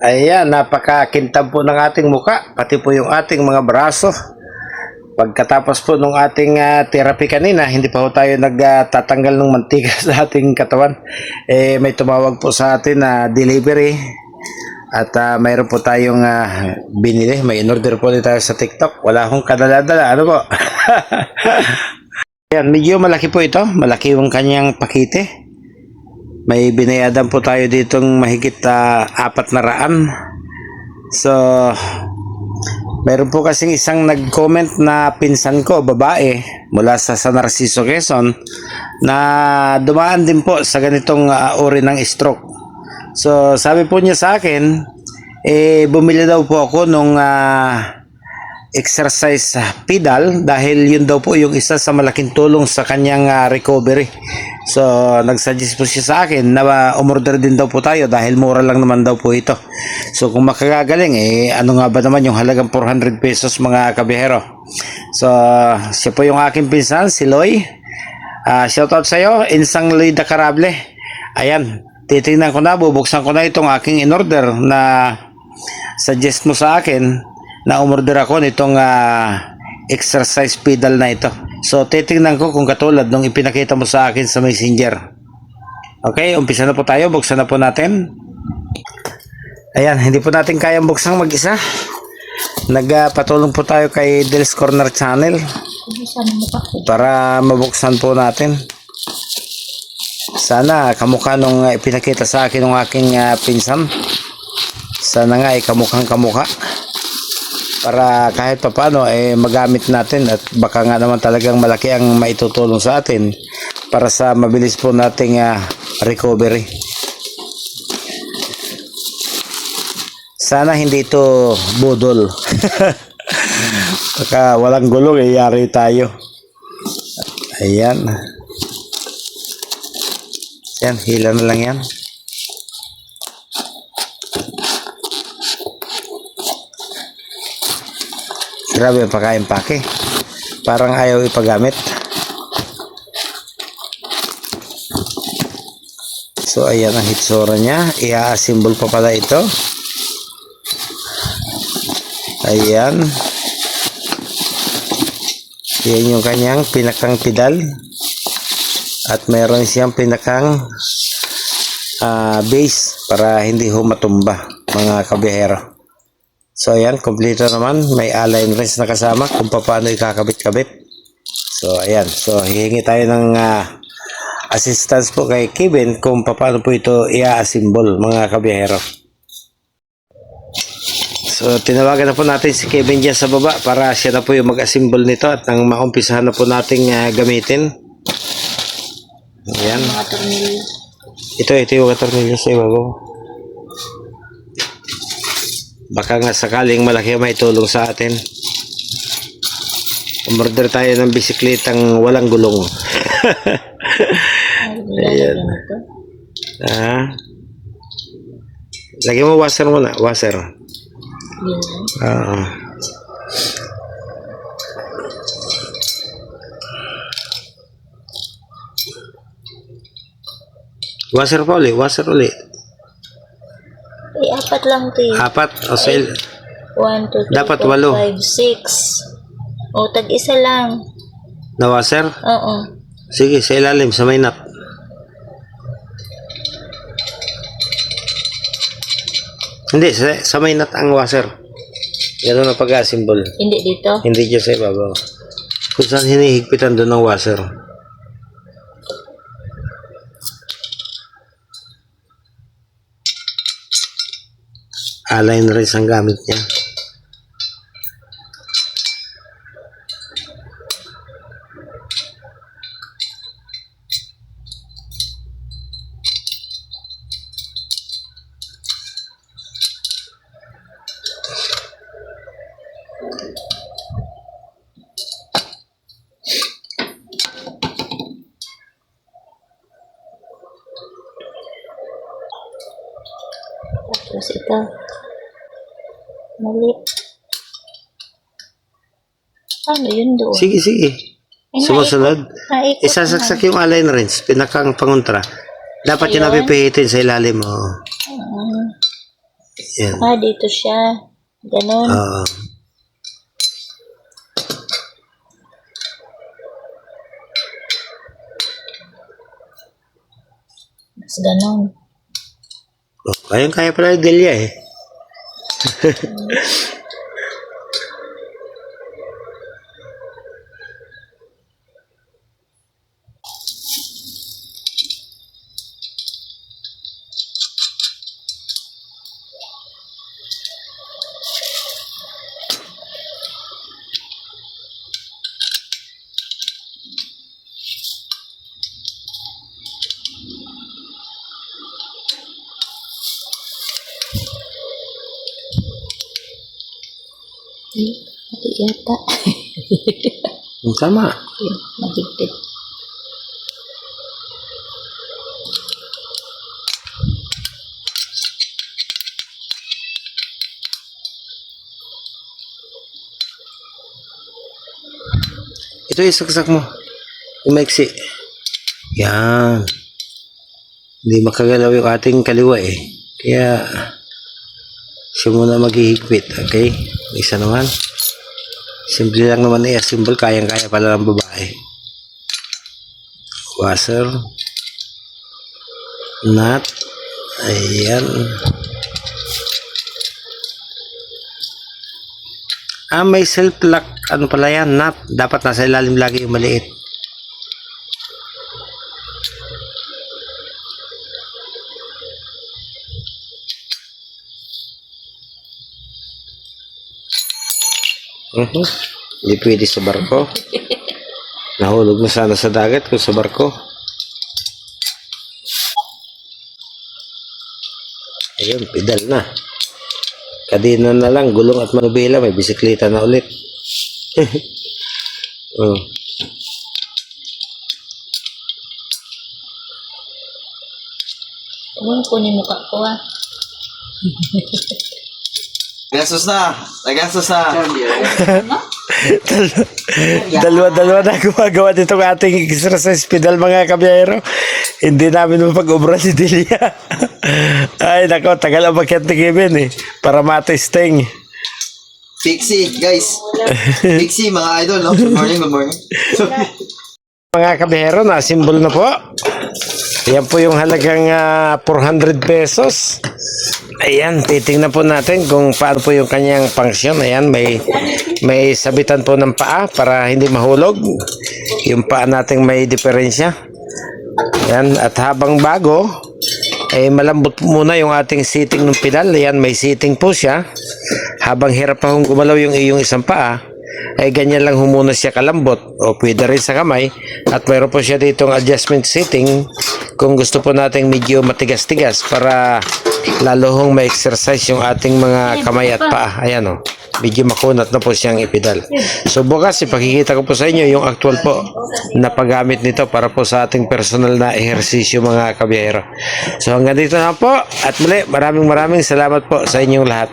Ayan, napakakintab po ng ating muka, pati po yung ating mga braso. Pagkatapos po ng ating therapy kanina, hindi pa po tayo nagtatanggal ng mantika sa ating katawan. May tumawag po sa atin na delivery. At mayroon po tayong binili. May in-order po din tayo sa TikTok. Wala akong kadala-dala. Ano po? Ayan, medyo malaki po ito. Malaki yung kanyang pakite. May binayadan po tayo ditong mahigit 400. So, mayroon po kasing isang nag-comment na pinsan ko, babae, mula sa San Narciso, Quezon, na dumaan din po sa ganitong uri ng stroke. So, sabi po niya sa akin, bumili daw po ako nung exercise pedal dahil yun daw po yung isa sa malaking tulong sa kanyang recovery. So, nagsuggest po siya sa akin na umorder din daw po tayo dahil mura lang naman daw po ito. So, kung makakagaling, ano nga ba naman yung halagang 400 pesos mga kabihero. So, siya po yung aking pinsan, si Loy. Shoutout sa iyo, Insang Loy Dacarable. Ayan, titingnan ko na, bubuksan ko na itong aking in-order na suggest mo sa akin na umorder ako nitong exercise pedal na ito. So, titingnan ko kung katulad nung ipinakita mo sa akin sa Messenger. Okay, umpisa na po tayo. Buksan na po natin. Ayan, hindi po natin kayang buksang mag-isa. Nagpatulong po tayo kay Del's Corner Channel para mabuksan po natin. Sana kamukha nung ipinakita sa akin ng aking pinsan. Sana nga kamukhang kamukha. Para kahit papaano magamit natin at baka nga naman talagang malaki ang maitutulong sa atin para sa mabilis po nating recovery. Sana hindi ito budol. Baka walang gulong yari tayo. Ayan. Yan, hila na lang yan. Grabe ang pake. Parang ayaw ipagamit. So, ayan ang hitsura niya. I-assemble pa pala ito. Ayan. Yan yung kanyang pinakang pedal. At meron siyang pinakang base para hindi ho matumba mga kabihero. So, ayan, kompleto naman. May align wrench na kasama kung paano ikakabit-kabit. So, ayan. So, hihingi tayo ng assistance po kay Kevin kung paano po ito i-assemble, mga kabiyahero. So, tinawagan na po natin si Kevin dyan sa baba para siya na po yung mag-assemble nito at nang maumpisahan na po nating gamitin. Ayan. Ito yung tornilyo sa ibabaw. Baka nga sakaling malaki may tulong sa atin. Umorder tayo ng bisikletang walang gulong. Ayan. Lagyan mo washer muna. Washer. Washer pa ulit. Washer ulit. Apat lang ito eh. Apat? O sale? 1, 2, 3, dapat 4, 5, 6. O, tag-isa lang. Na washer? Oo. Sige, sa ilalim, sa may nut. Hindi, sa may nut ang washer. Ganun ang pag-assemble. Hindi dito? Hindi dyan sa ibabaw. Kung saan hinihigpitan doon ng washer. Align wrench ang gamit niya. Tapos ito. Mali. Ano yun doon? Sige. Sumusunod. Isasaksak yung align wrench, pinakang pangontra. Dapat yun napipihitin sa ilalim mo. Yan. Ah, dito siya. Ganon. Oo. Mas ganon. Kayang-kaya pala yung Delia eh. Mati yata. Tama. Magigpit. Ito isaksak mo. Yung maiksi. Yan. Hindi makagalaw yung ating kaliwa eh. Kaya siya muna maghihigpit. Okay? Isa naman. Simple lang naman eh. Simple. Kayang-kaya pala ng babae. Washer. Nut. Ayan. May self-lock. Ano pala yan? Nut. Dapat nasa ilalim lagi yung maliit. Hindi pwede sa barko. Nahulog na sana sa dagat kung sa barko. Ayun, pedal na. Kadina na lang, gulong at manubela, may bisikleta na ulit. Oh. Huwag kunin mukha ko ah. Nagastos na. Nagastos na. Dalawa na gumagawa nitong ating exercise pedal mga kabiyero. Hindi namin mapag-ubra si Delia. Ay nako, tagal ang makiat ni Kevin eh. Para matesting. Pixie, guys. Pixie, mga idol, no? Good morning, good morning. Mga kabiyero, na-symbol na po. Yan po yung halagang 400 pesos. Ayan, titingnan po natin kung paano po yung kanyang function. Ayan, may sabitan po ng paa para hindi mahulog. Yung paa natin may diferensya. Ayan, at habang bago, ay malambot muna yung ating seating ng pedal. Ayan, may seating po siya. Habang hirap pa kung gumalaw yung iyong isang paa, ay ganyan lang humuna siya kalambot o pwede rin sa kamay. At mayroon po siya ditong adjustment seating kung gusto po nating medyo matigas-tigas para lalo hong ma-exercise yung ating mga kamay at paa. Ayan o, medyo makunat na po siyang ipedal. So bukas ipakikita ko po sa inyo yung actual po na paggamit nito para po sa ating personal na ehersisyo mga kabiyero. So hanggang dito na po at muli maraming salamat po sa inyong lahat.